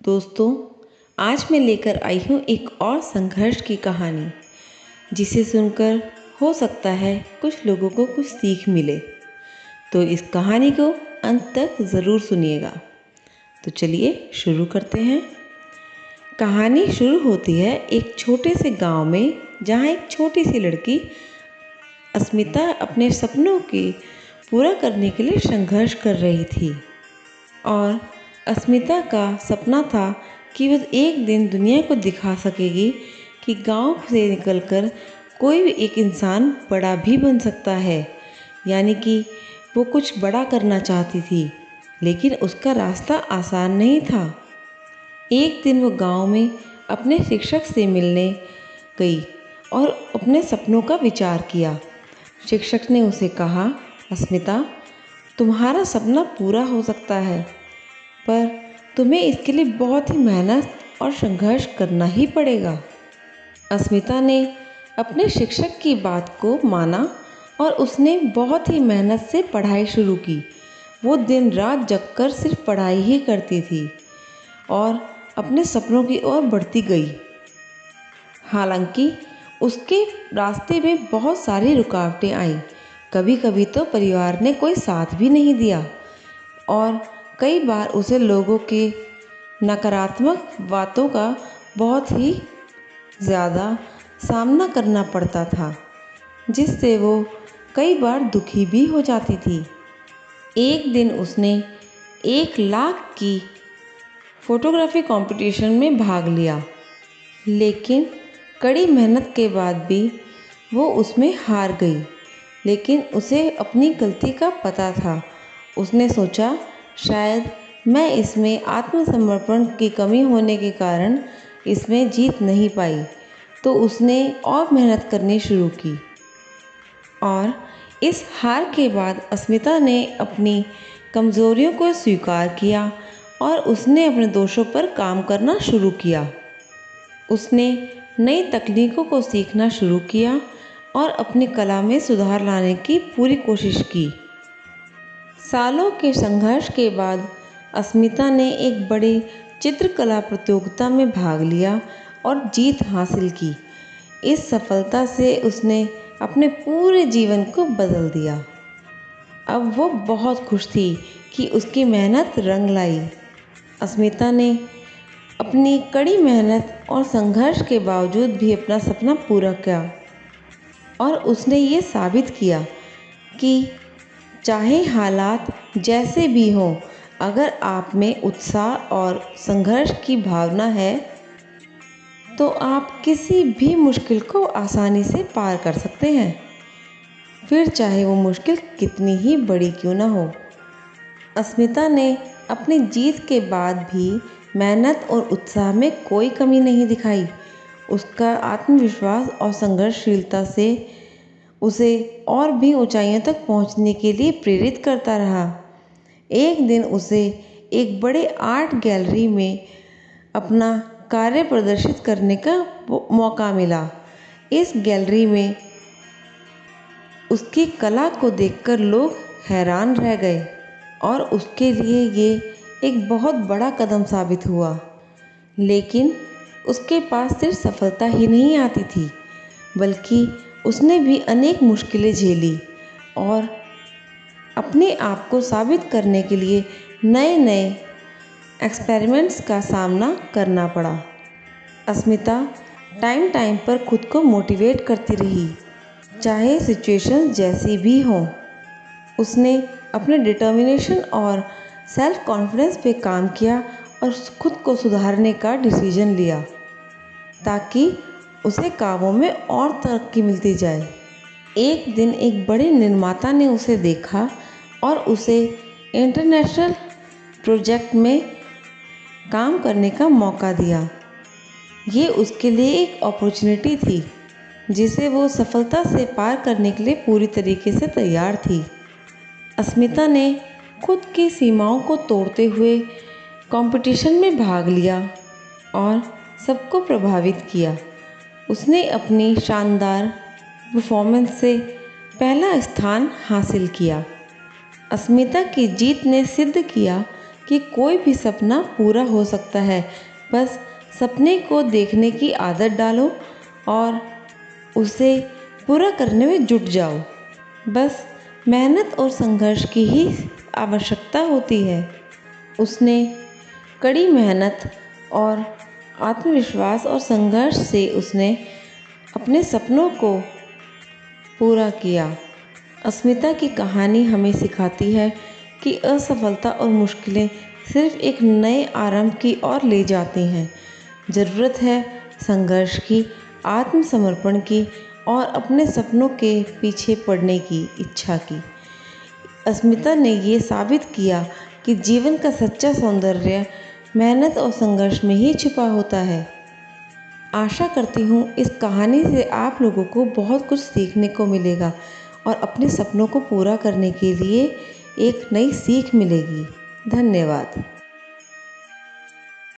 दोस्तों, आज मैं लेकर आई हूँ एक और संघर्ष की कहानी, जिसे सुनकर हो सकता है कुछ लोगों को कुछ सीख मिले। तो इस कहानी को अंत तक ज़रूर सुनिएगा। तो चलिए शुरू करते हैं। कहानी शुरू होती है एक छोटे से गांव में, जहाँ एक छोटी सी लड़की अस्मिता अपने सपनों की पूरा करने के लिए संघर्ष कर रही थी। और अस्मिता का सपना था कि वह एक दिन दुनिया को दिखा सकेगी कि गांव से निकलकर कोई भी एक इंसान बड़ा भी बन सकता है। यानी कि वो कुछ बड़ा करना चाहती थी, लेकिन उसका रास्ता आसान नहीं था। एक दिन वो गांव में अपने शिक्षक से मिलने गई और अपने सपनों का विचार किया। शिक्षक ने उसे कहा, अस्मिता, तुम्हारा सपना पूरा हो सकता है, पर तुम्हें इसके लिए बहुत ही मेहनत और संघर्ष करना ही पड़ेगा। अस्मिता ने अपने शिक्षक की बात को माना और उसने बहुत ही मेहनत से पढ़ाई शुरू की। वो दिन रात जगकर सिर्फ पढ़ाई ही करती थी और अपने सपनों की ओर बढ़ती गई। हालांकि उसके रास्ते में बहुत सारी रुकावटें आईं। कभी कभी तो परिवार ने कोई साथ भी नहीं दिया और कई बार उसे लोगों के नकारात्मक बातों का बहुत ही ज़्यादा सामना करना पड़ता था, जिससे वो कई बार दुखी भी हो जाती थी। एक दिन उसने 1 लाख की फोटोग्राफी कंपटीशन में भाग लिया, लेकिन कड़ी मेहनत के बाद भी वो उसमें हार गई। लेकिन उसे अपनी गलती का पता था। उसने सोचा, शायद मैं इसमें आत्मसमर्पण की कमी होने के कारण इसमें जीत नहीं पाई। तो उसने और मेहनत करनी शुरू की और इस हार के बाद अस्मिता ने अपनी कमज़ोरियों को स्वीकार किया और उसने अपने दोषों पर काम करना शुरू किया। उसने नई तकनीकों को सीखना शुरू किया और अपनी कला में सुधार लाने की पूरी कोशिश की। सालों के संघर्ष के बाद अस्मिता ने एक बड़ी चित्रकला प्रतियोगिता में भाग लिया और जीत हासिल की। इस सफलता से उसने अपने पूरे जीवन को बदल दिया। अब वो बहुत खुश थी कि उसकी मेहनत रंग लाई। अस्मिता ने अपनी कड़ी मेहनत और संघर्ष के बावजूद भी अपना सपना पूरा किया और उसने ये साबित किया कि चाहे हालात जैसे भी हों, अगर आप में उत्साह और संघर्ष की भावना है तो आप किसी भी मुश्किल को आसानी से पार कर सकते हैं, फिर चाहे वो मुश्किल कितनी ही बड़ी क्यों ना हो। अस्मिता ने अपनी जीत के बाद भी मेहनत और उत्साह में कोई कमी नहीं दिखाई। उसका आत्मविश्वास और संघर्षशीलता से उसे और भी ऊंचाइयों तक पहुंचने के लिए प्रेरित करता रहा। एक दिन उसे एक बड़े आर्ट गैलरी में अपना कार्य प्रदर्शित करने का मौका मिला। इस गैलरी में उसकी कला को देखकर लोग हैरान रह गए और उसके लिए ये एक बहुत बड़ा कदम साबित हुआ। लेकिन उसके पास सिर्फ सफलता ही नहीं आती थी, बल्कि उसने भी अनेक मुश्किलें झेली और अपने आप को साबित करने के लिए नए नए एक्सपेरिमेंट्स का सामना करना पड़ा। अस्मिता टाइम टाइम पर खुद को मोटिवेट करती रही, चाहे सिचुएशन जैसी भी हो। उसने अपने डिटर्मिनेशन और सेल्फ कॉन्फिडेंस पे काम किया और खुद को सुधारने का डिसीजन लिया, ताकि उसे कामों में और तरक्की मिलती जाए। एक दिन एक बड़े निर्माता ने उसे देखा और उसे इंटरनेशनल प्रोजेक्ट में काम करने का मौका दिया। ये उसके लिए एक अपॉर्चुनिटी थी, जिसे वो सफलता से पार करने के लिए पूरी तरीके से तैयार थी। अस्मिता ने खुद की सीमाओं को तोड़ते हुए कंपटीशन में भाग लिया और सबको प्रभावित किया। उसने अपनी शानदार परफॉर्मेंस से पहला स्थान हासिल किया। अस्मिता की जीत ने सिद्ध किया कि कोई भी सपना पूरा हो सकता है। बस सपने को देखने की आदत डालो और उसे पूरा करने में जुट जाओ। बस मेहनत और संघर्ष की ही आवश्यकता होती है। उसने कड़ी मेहनत और आत्मविश्वास और संघर्ष से उसने अपने सपनों को पूरा किया। अस्मिता की कहानी हमें सिखाती है कि असफलता और मुश्किलें सिर्फ एक नए आरंभ की ओर ले जाती हैं। ज़रूरत है संघर्ष की, आत्मसमर्पण की और अपने सपनों के पीछे पड़ने की इच्छा की। अस्मिता ने ये साबित किया कि जीवन का सच्चा सौंदर्य मेहनत और संघर्ष में ही छिपा होता है। आशा करती हूँ इस कहानी से आप लोगों को बहुत कुछ सीखने को मिलेगा और अपने सपनों को पूरा करने के लिए एक नई सीख मिलेगी। धन्यवाद।